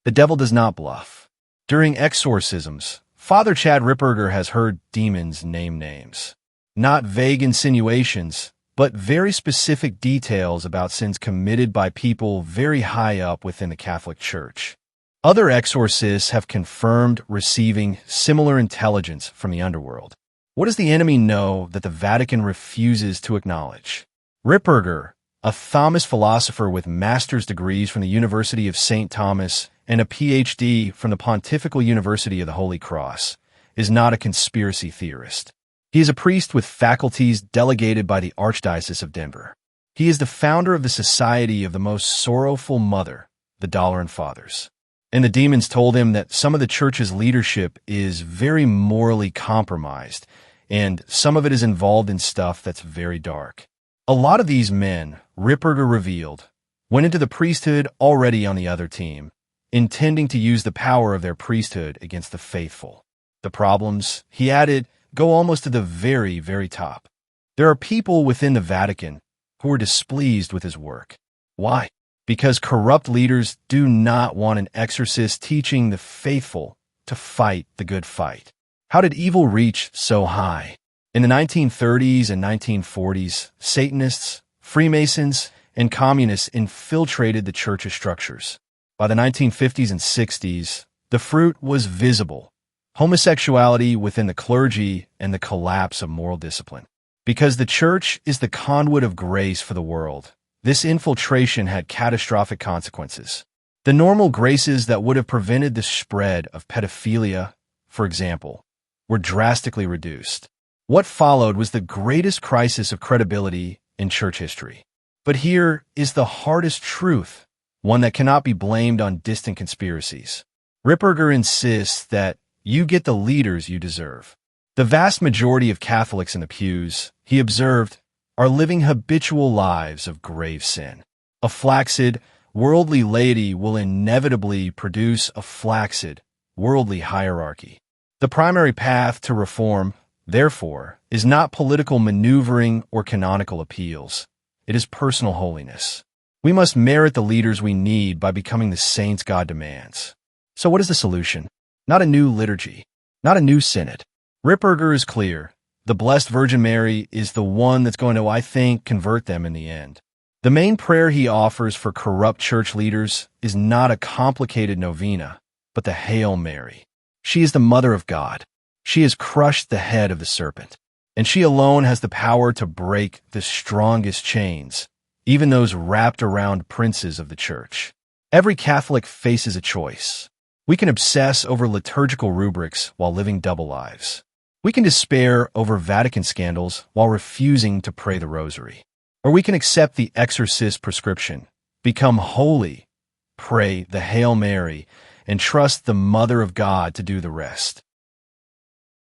The devil does not bluff. During exorcisms, Father Chad Ripperger has heard demons name names. Not vague insinuations, but very specific details about sins committed by people very high up within the Catholic Church. Other exorcists have confirmed receiving similar intelligence from the underworld. What does the enemy know that the Vatican refuses to acknowledge? Ripperger, a Thomas philosopher with master's degrees from the University of St. Thomas and a PhD from the Pontifical University of the Holy Cross, is not a conspiracy theorist. He is a priest with faculties delegated by the Archdiocese of Denver. He is the founder of the Society of the Most Sorrowful Mother, the Dollar Fathers. And the demons told him that some of the church's leadership is very morally compromised, and some of it is involved in stuff that's very dark. A lot of these men, Ripperger revealed, went into the priesthood already on the other team, intending to use the power of their priesthood against the faithful. The problems, he added, go almost to the very, very top. There are people within the Vatican who are displeased with his work. Why? Because corrupt leaders do not want an exorcist teaching the faithful to fight the good fight. How did evil reach so high? In the 1930s and 1940s, Satanists, Freemasons, and communists infiltrated the church's structures. By the 1950s and 60s, the fruit was visible: homosexuality within the clergy and the collapse of moral discipline. Because the church is the conduit of grace for the world, this infiltration had catastrophic consequences. The normal graces that would have prevented the spread of pedophilia, for example, were drastically reduced. What followed was the greatest crisis of credibility in church history. But here is the hardest truth, one that cannot be blamed on distant conspiracies. Ripperger insists that you get the leaders you deserve. The vast majority of Catholics in the pews, he observed, are living habitual lives of grave sin. A flaccid, worldly laity will inevitably produce a flaccid, worldly hierarchy. The primary path to reform, therefore, is not political maneuvering or canonical appeals. It is personal holiness. We must merit the leaders we need by becoming the saints God demands. So what is the solution? Not a new liturgy, not a new synod. Ripperger is clear. The Blessed Virgin Mary is the one that's going to, I think, convert them in the end. The main prayer he offers for corrupt church leaders is not a complicated novena, but the Hail Mary. She is the Mother of God. She has crushed the head of the serpent, and she alone has the power to break the strongest chains, even those wrapped around princes of the church. Every Catholic faces a choice. We can obsess over liturgical rubrics while living double lives. We can despair over Vatican scandals while refusing to pray the rosary. Or we can accept the exorcist prescription, become holy, pray the Hail Mary, and trust the Mother of God to do the rest.